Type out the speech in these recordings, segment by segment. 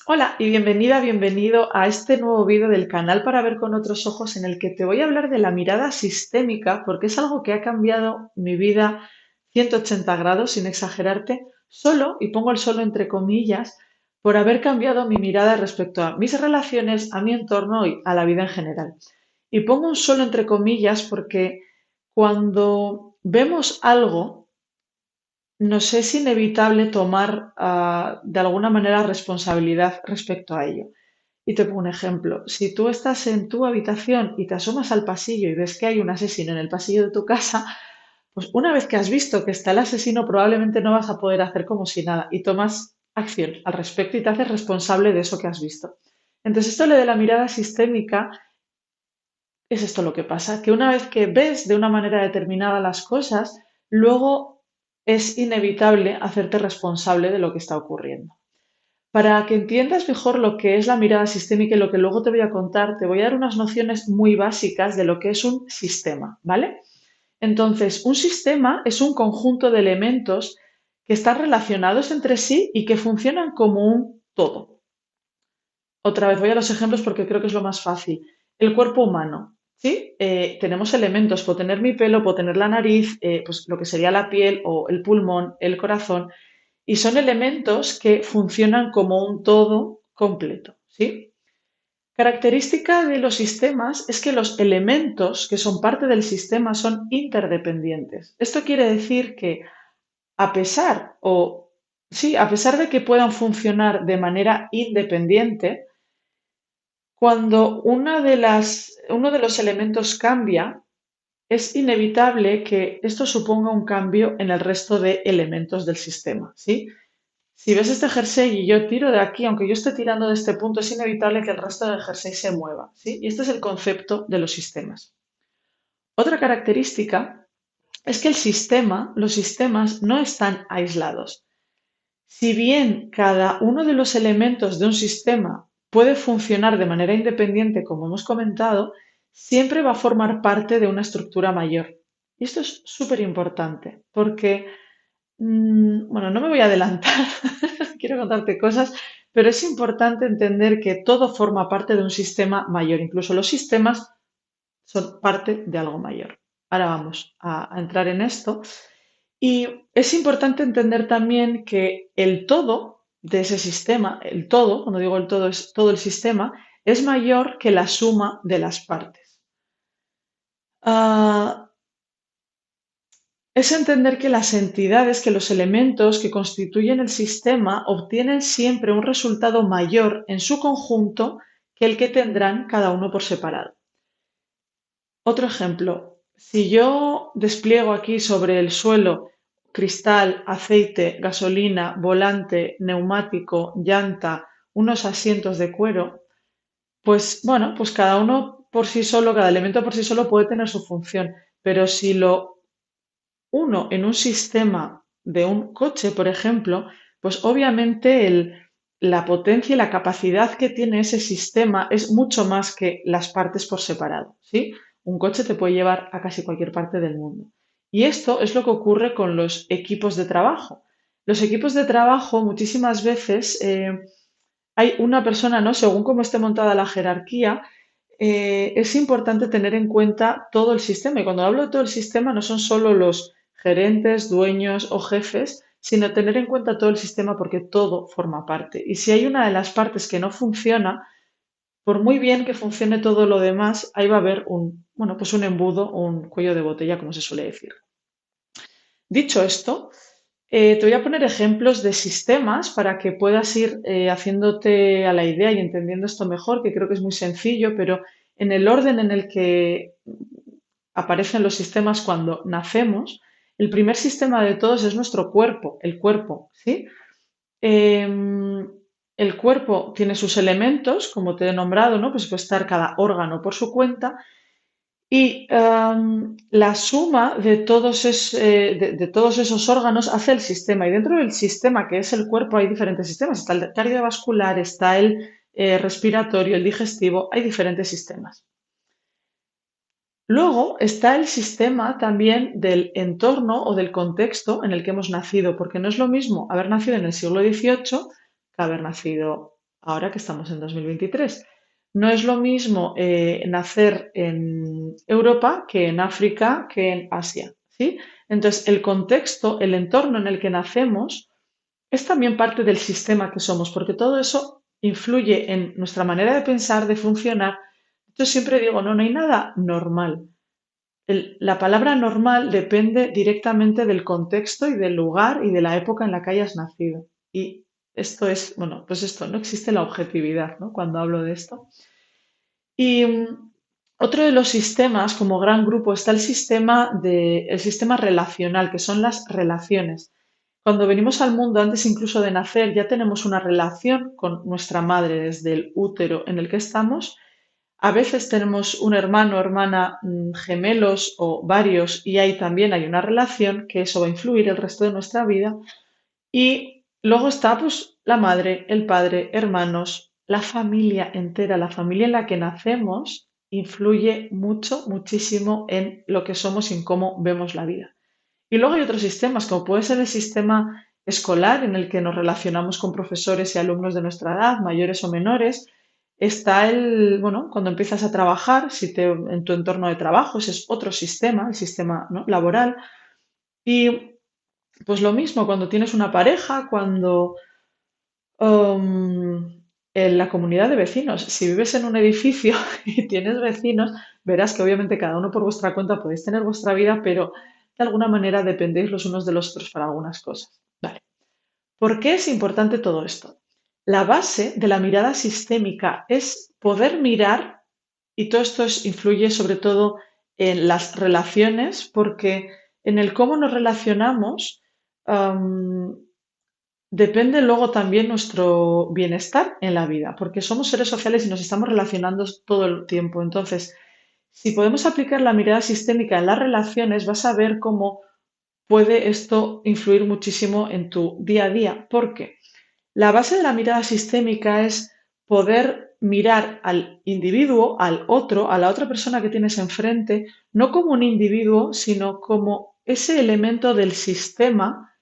Hola y bienvenida, bienvenido a este nuevo vídeo del canal para ver con otros ojos en el que te voy a hablar de la mirada sistémica porque es algo que ha cambiado mi vida 180 grados, sin exagerarte, solo, y pongo el solo entre comillas, por haber cambiado mi mirada respecto a mis relaciones, a mi entorno y a la vida en general. Y pongo un solo entre comillas porque cuando vemos algo, nos es inevitable tomar de alguna manera responsabilidad respecto a ello. Y te pongo un ejemplo. Si tú estás en tu habitación y te asomas al pasillo y ves que hay un asesino en el pasillo de tu casa, pues una vez que has visto que está el asesino, probablemente no vas a poder hacer como si nada y tomas acción al respecto y te haces responsable de eso que has visto. Entonces, esto de la mirada sistémica es esto lo que pasa, que una vez que ves de una manera determinada las cosas, luego es inevitable hacerte responsable de lo que está ocurriendo. Para que entiendas mejor lo que es la mirada sistémica y lo que luego te voy a contar, te voy a dar unas nociones muy básicas de lo que es un sistema, ¿vale? Entonces, un sistema es un conjunto de elementos que están relacionados entre sí y que funcionan como un todo. Otra vez voy a los ejemplos porque creo que es lo más fácil. El cuerpo humano, ¿sí? Tenemos elementos, puedo tener mi pelo, puedo tener la nariz, pues lo que sería la piel o el pulmón, el corazón, y son elementos que funcionan como un todo completo, ¿sí? Característica de los sistemas es que los elementos que son parte del sistema son interdependientes. Esto quiere decir que a pesar o sí, a pesar de que puedan funcionar de manera independiente, cuando uno de los elementos cambia, es inevitable que esto suponga un cambio en el resto de elementos del sistema, ¿sí? Si ves este jersey y yo tiro de aquí, aunque yo esté tirando de este punto, es inevitable que el resto del jersey se mueva, ¿sí? Y este es el concepto de los sistemas. Otra característica es que los sistemas no están aislados. Si bien cada uno de los elementos de un sistema puede funcionar de manera independiente, como hemos comentado, siempre va a formar parte de una estructura mayor. Y esto es súper importante porque, bueno, no me voy a adelantar, quiero contarte cosas, pero es importante entender que todo forma parte de un sistema mayor, incluso los sistemas son parte de algo mayor. Ahora vamos a entrar en esto. Y es importante entender también que el todo de ese sistema, el todo, cuando digo el todo es todo el sistema, es mayor que la suma de las partes. Ah, es entender que las entidades, que los elementos que constituyen el sistema obtienen siempre un resultado mayor en su conjunto que el que tendrán cada uno por separado. Otro ejemplo, si yo despliego aquí sobre el suelo cristal, aceite, gasolina, volante, neumático, llanta, unos asientos de cuero, pues bueno, pues cada uno por sí solo, cada elemento por sí solo puede tener su función, pero si lo uno en un sistema de un coche, por ejemplo, pues obviamente la potencia y la capacidad que tiene ese sistema es mucho más que las partes por separado, ¿sí? Un coche te puede llevar a casi cualquier parte del mundo. Y esto es lo que ocurre con los equipos de trabajo. Los equipos de trabajo muchísimas veces hay una persona, ¿no? Según cómo esté montada la jerarquía, es importante tener en cuenta todo el sistema. Y cuando hablo de todo el sistema, no son solo los gerentes, dueños o jefes, sino tener en cuenta todo el sistema porque todo forma parte. Y si hay una de las partes que no funciona, por muy bien que funcione todo lo demás, ahí va a haber bueno, pues un embudo o un cuello de botella, como se suele decir. Dicho esto, te voy a poner ejemplos de sistemas para que puedas ir haciéndote a la idea y entendiendo esto mejor, que creo que es muy sencillo, pero en el orden en el que aparecen los sistemas cuando nacemos, el primer sistema de todos es nuestro cuerpo, el cuerpo, ¿sí? El cuerpo tiene sus elementos, como te he nombrado, ¿no? Pues puede estar cada órgano por su cuenta y la suma de todos esos órganos hace el sistema. Y dentro del sistema, que es el cuerpo, hay diferentes sistemas. Está el cardiovascular, está el respiratorio, el digestivo, hay diferentes sistemas. Luego está el sistema también del entorno o del contexto en el que hemos nacido, porque no es lo mismo haber nacido en el siglo XVIII que haber nacido ahora que estamos en 2023. No es lo mismo nacer en Europa que en África que en Asia, ¿sí? Entonces, el contexto, el entorno en el que nacemos es también parte del sistema que somos, porque todo eso influye en nuestra manera de pensar, de funcionar. Yo siempre digo, no, no hay nada normal. La palabra normal depende directamente del contexto y del lugar y de la época en la que hayas nacido. Y esto es, bueno, pues esto, no existe la objetividad, ¿no? Cuando hablo de esto. Y otro de los sistemas, como gran grupo, está el sistema relacional, que son las relaciones. Cuando venimos al mundo, antes incluso de nacer, ya tenemos una relación con nuestra madre desde el útero en el que estamos. A veces tenemos un hermano o hermana gemelos o varios y ahí también hay una relación que eso va a influir el resto de nuestra vida. Y luego está pues la madre, el padre, hermanos, la familia entera, la familia en la que nacemos influye mucho, muchísimo en lo que somos y en cómo vemos la vida. Y luego hay otros sistemas, como puede ser el sistema escolar, en el que nos relacionamos con profesores y alumnos de nuestra edad, mayores o menores. Está bueno, cuando empiezas a trabajar, si en tu entorno de trabajo, ese es otro sistema, el sistema, ¿no?, laboral. Y pues lo mismo, cuando tienes una pareja, cuando en la comunidad de vecinos, si vives en un edificio y tienes vecinos, verás que obviamente cada uno por vuestra cuenta podéis tener vuestra vida, pero de alguna manera dependéis los unos de los otros para algunas cosas. Vale. ¿Por qué es importante todo esto? La base de la mirada sistémica es poder mirar, y todo esto influye sobre todo en las relaciones, porque en el cómo nos relacionamos, am, depende luego también nuestro bienestar en la vida, porque somos seres sociales y nos estamos relacionando todo el tiempo. Entonces, si podemos aplicar la mirada sistémica en las relaciones, vas a ver cómo puede esto influir muchísimo en tu día a día. Porque la base de la mirada sistémica es poder mirar al individuo, al otro, a la otra persona que tienes enfrente, no como un individuo, sino como ese elemento del sistema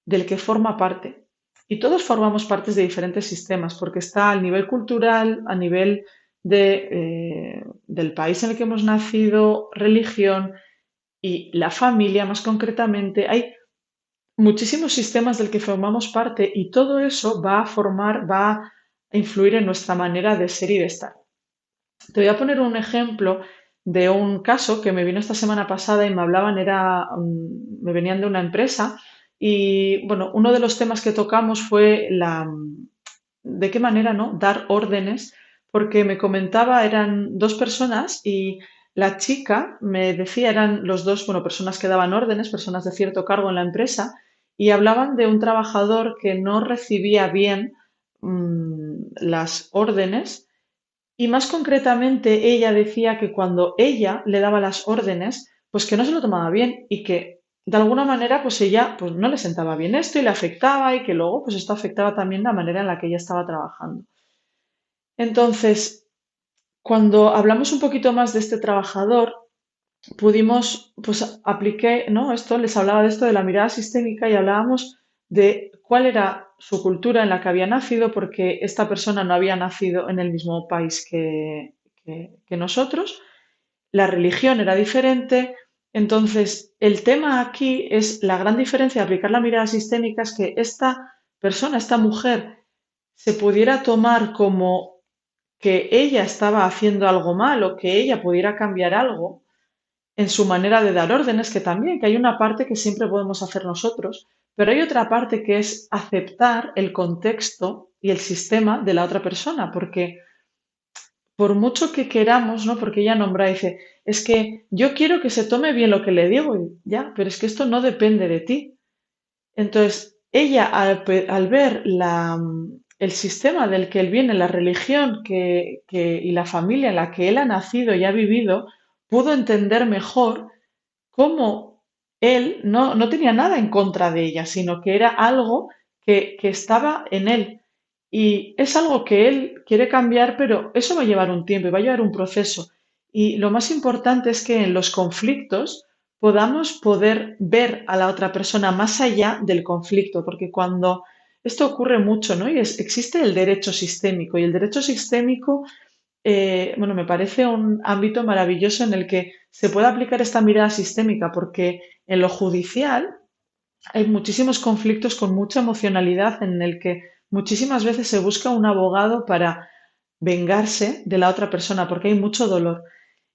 del que forma parte. Y todos formamos partes de diferentes sistemas, porque está al nivel cultural, a nivel del país en el que hemos nacido, religión y la familia más concretamente. Hay muchísimos sistemas del que formamos parte y todo eso va a influir en nuestra manera de ser y de estar. Te voy a poner un ejemplo de un caso que me vino esta semana pasada y me hablaban, me venían de una empresa y bueno, uno de los temas que tocamos fue de qué manera, ¿no?, dar órdenes, porque me comentaba, eran dos personas y la chica me decía, eran los dos, bueno, personas que daban órdenes, personas de cierto cargo en la empresa, y hablaban de un trabajador que no recibía bien las órdenes y más concretamente, ella decía que cuando ella le daba las órdenes, pues que no se lo tomaba bien y que de alguna manera pues ella pues no le sentaba bien esto y le afectaba y que luego pues esto afectaba también la manera en la que ella estaba trabajando. Entonces, cuando hablamos un poquito más de este trabajador, pudimos, pues apliqué, ¿no? Esto, les hablaba de esto de la mirada sistémica y hablábamos de cuál era su cultura en la que había nacido, porque esta persona no había nacido en el mismo país que nosotros, la religión era diferente. Entonces, el tema aquí es la gran diferencia de aplicar la mirada sistémica, es que esta persona, esta mujer, se pudiera tomar como que ella estaba haciendo algo mal o que ella pudiera cambiar algo en su manera de dar órdenes, que también, que hay una parte que siempre podemos hacer nosotros, pero hay otra parte que es aceptar el contexto y el sistema de la otra persona, porque por mucho que queramos, ¿no? Porque ella nombra y dice, es que yo quiero que se tome bien lo que le digo, y ya, pero es que esto no depende de ti. Entonces, ella al ver el sistema del que él viene, la religión y la familia en la que él ha nacido y ha vivido, pudo entender mejor cómo él no tenía nada en contra de ella, sino que era algo que estaba en él. Y es algo que él quiere cambiar, pero eso va a llevar un tiempo y va a llevar un proceso. Y lo más importante es que en los conflictos podamos poder ver a la otra persona más allá del conflicto, porque cuando esto ocurre mucho, ¿no? Existe el derecho sistémico y el derecho sistémico, bueno, me parece un ámbito maravilloso en el que se puede aplicar esta mirada sistémica porque en lo judicial hay muchísimos conflictos con mucha emocionalidad en el que muchísimas veces se busca un abogado para vengarse de la otra persona porque hay mucho dolor.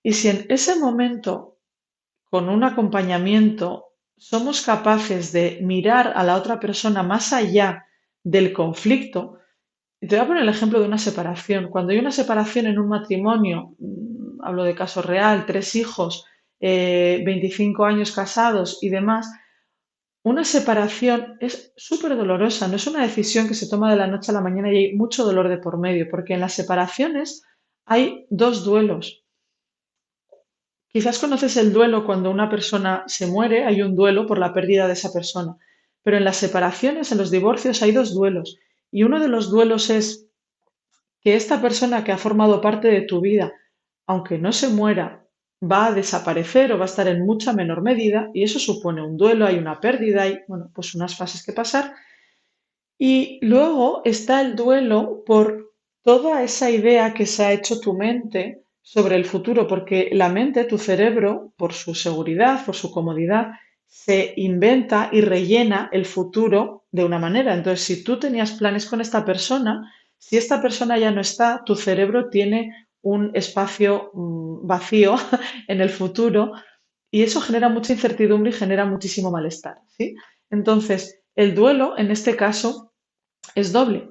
Y si en ese momento, con un acompañamiento, somos capaces de mirar a la otra persona más allá del conflicto, y te voy a poner el ejemplo de una separación. Cuando hay una separación en un matrimonio, hablo de caso real, 3 hijos, 25 años casados y demás, una separación es súper dolorosa, no es una decisión que se toma de la noche a la mañana y hay mucho dolor de por medio, porque en las separaciones hay dos duelos. Quizás conoces el duelo cuando una persona se muere, hay un duelo por la pérdida de esa persona, pero en las separaciones, en los divorcios, hay dos duelos. Y uno de los duelos es que esta persona que ha formado parte de tu vida, aunque no se muera, va a desaparecer o va a estar en mucha menor medida y eso supone un duelo, hay una pérdida, hay, bueno, pues unas fases que pasar. Y luego está el duelo por toda esa idea que se ha hecho tu mente sobre el futuro, porque la mente, tu cerebro, por su seguridad, por su comodidad, se inventa y rellena el futuro de una manera. Entonces, si tú tenías planes con esta persona, si esta persona ya no está, tu cerebro tiene un espacio vacío en el futuro y eso genera mucha incertidumbre y genera muchísimo malestar, ¿sí? Entonces, el duelo, en este caso, es doble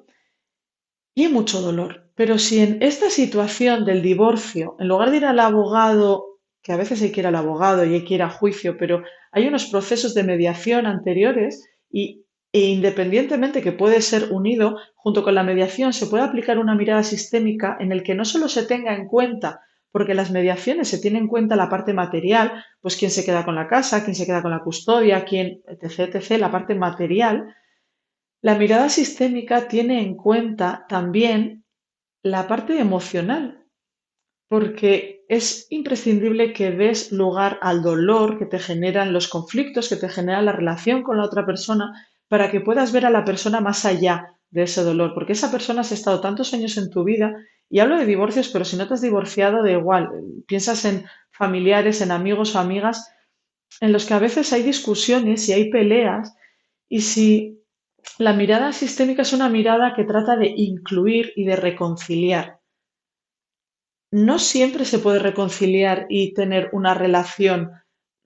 y hay mucho dolor. Pero si en esta situación del divorcio, en lugar de ir al abogado, que a veces hay que ir al abogado y hay que ir a juicio, pero hay unos procesos de mediación anteriores e independientemente que puede ser unido, junto con la mediación se puede aplicar una mirada sistémica en el que no solo se tenga en cuenta, porque las mediaciones se tiene en cuenta la parte material, pues quién se queda con la casa, quién se queda con la custodia, quién, etc., etc., la parte material. La mirada sistémica tiene en cuenta también la parte emocional, porque es imprescindible que des lugar al dolor que te generan los conflictos, que te genera la relación con la otra persona, para que puedas ver a la persona más allá de ese dolor, porque esa persona ha estado tantos años en tu vida, y hablo de divorcios, pero si no te has divorciado, da igual, piensas en familiares, en amigos o amigas, en los que a veces hay discusiones y hay peleas, y si la mirada sistémica es una mirada que trata de incluir y de reconciliar. No siempre se puede reconciliar y tener una relación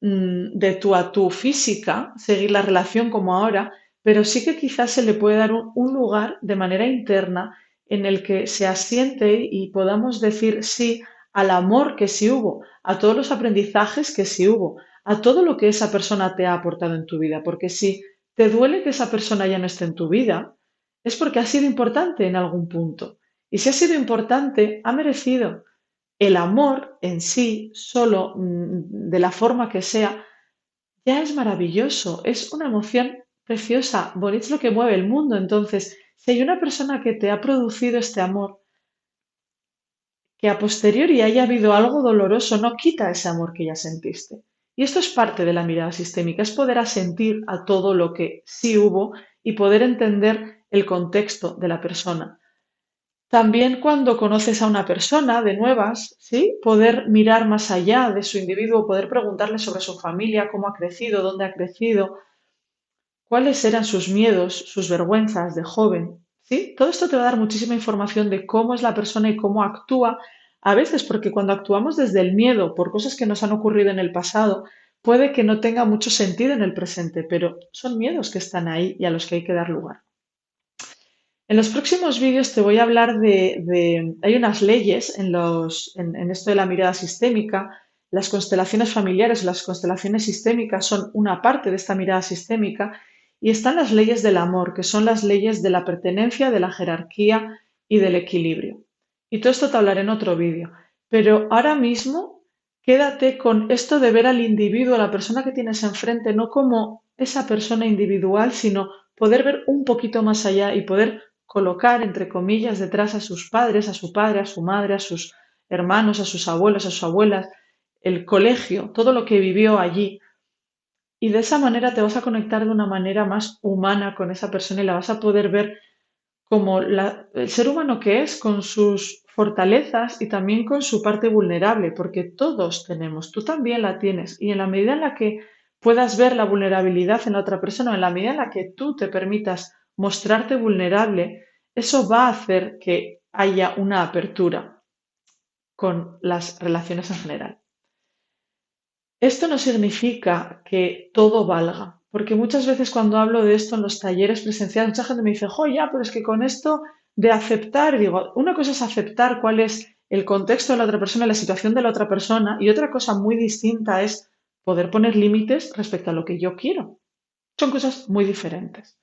de tú a tú física, seguir la relación como ahora, pero sí que quizás se le puede dar un lugar de manera interna en el que se asiente y podamos decir sí al amor que sí hubo, a todos los aprendizajes que sí hubo, a todo lo que esa persona te ha aportado en tu vida, porque si te duele que esa persona ya no esté en tu vida, es porque ha sido importante en algún punto. Y si ha sido importante, ha merecido. El amor en sí, solo de la forma que sea, ya es maravilloso, es una emoción preciosa, bonito es lo que mueve el mundo. Entonces, si hay una persona que te ha producido este amor, que a posteriori haya habido algo doloroso, no quita ese amor que ya sentiste. Y esto es parte de la mirada sistémica, es poder asentir a todo lo que sí hubo y poder entender el contexto de la persona. También cuando conoces a una persona de nuevas, ¿sí? Poder mirar más allá de su individuo, poder preguntarle sobre su familia, cómo ha crecido, dónde ha crecido, cuáles eran sus miedos, sus vergüenzas de joven, ¿sí? Todo esto te va a dar muchísima información de cómo es la persona y cómo actúa. A veces, porque cuando actuamos desde el miedo por cosas que nos han ocurrido en el pasado, puede que no tenga mucho sentido en el presente, pero son miedos que están ahí y a los que hay que dar lugar. En los próximos vídeos te voy a hablar hay unas leyes en esto de la mirada sistémica. Las constelaciones familiares o las constelaciones sistémicas son una parte de esta mirada sistémica y están las leyes del amor, que son las leyes de la pertenencia, de la jerarquía y del equilibrio. Y todo esto te hablaré en otro vídeo. Pero ahora mismo quédate con esto de ver al individuo, a la persona que tienes enfrente, no como esa persona individual, sino poder ver un poquito más allá y poder colocar, entre comillas, detrás a sus padres, a su padre, a su madre, a sus hermanos, a sus abuelos, a sus abuelas, el colegio, todo lo que vivió allí. y de esa manera te vas a conectar de una manera más humana con esa persona y la vas a poder ver como el ser humano que es, con sus fortalezas y también con su parte vulnerable, porque todos tenemos, tú también la tienes, y en la medida en la que puedas ver la vulnerabilidad en la otra persona, en la medida en la que tú te permitas mostrarte vulnerable, eso va a hacer que haya una apertura con las relaciones en general. Esto no significa que todo valga, porque muchas veces cuando hablo de esto en los talleres presenciales, mucha gente me dice, jo, ya, pero es que con esto de aceptar, digo, una cosa es aceptar cuál es el contexto de la otra persona, la situación de la otra persona, y otra cosa muy distinta es poder poner límites respecto a lo que yo quiero. Son cosas muy diferentes.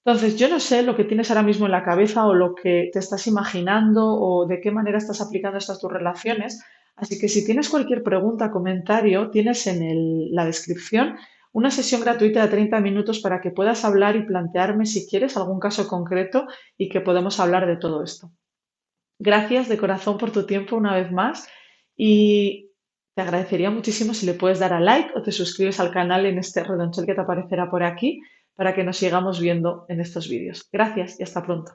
Entonces, yo no sé lo que tienes ahora mismo en la cabeza o lo que te estás imaginando o de qué manera estás aplicando estas tus relaciones. Así que si tienes cualquier pregunta, comentario, tienes en la descripción una sesión gratuita de 30 minutos para que puedas hablar y plantearme si quieres algún caso concreto y que podamos hablar de todo esto. Gracias de corazón por tu tiempo una vez más y te agradecería muchísimo si le puedes dar a like o te suscribes al canal en este redonchel que te aparecerá por aquí para que nos sigamos viendo en estos vídeos. Gracias y hasta pronto.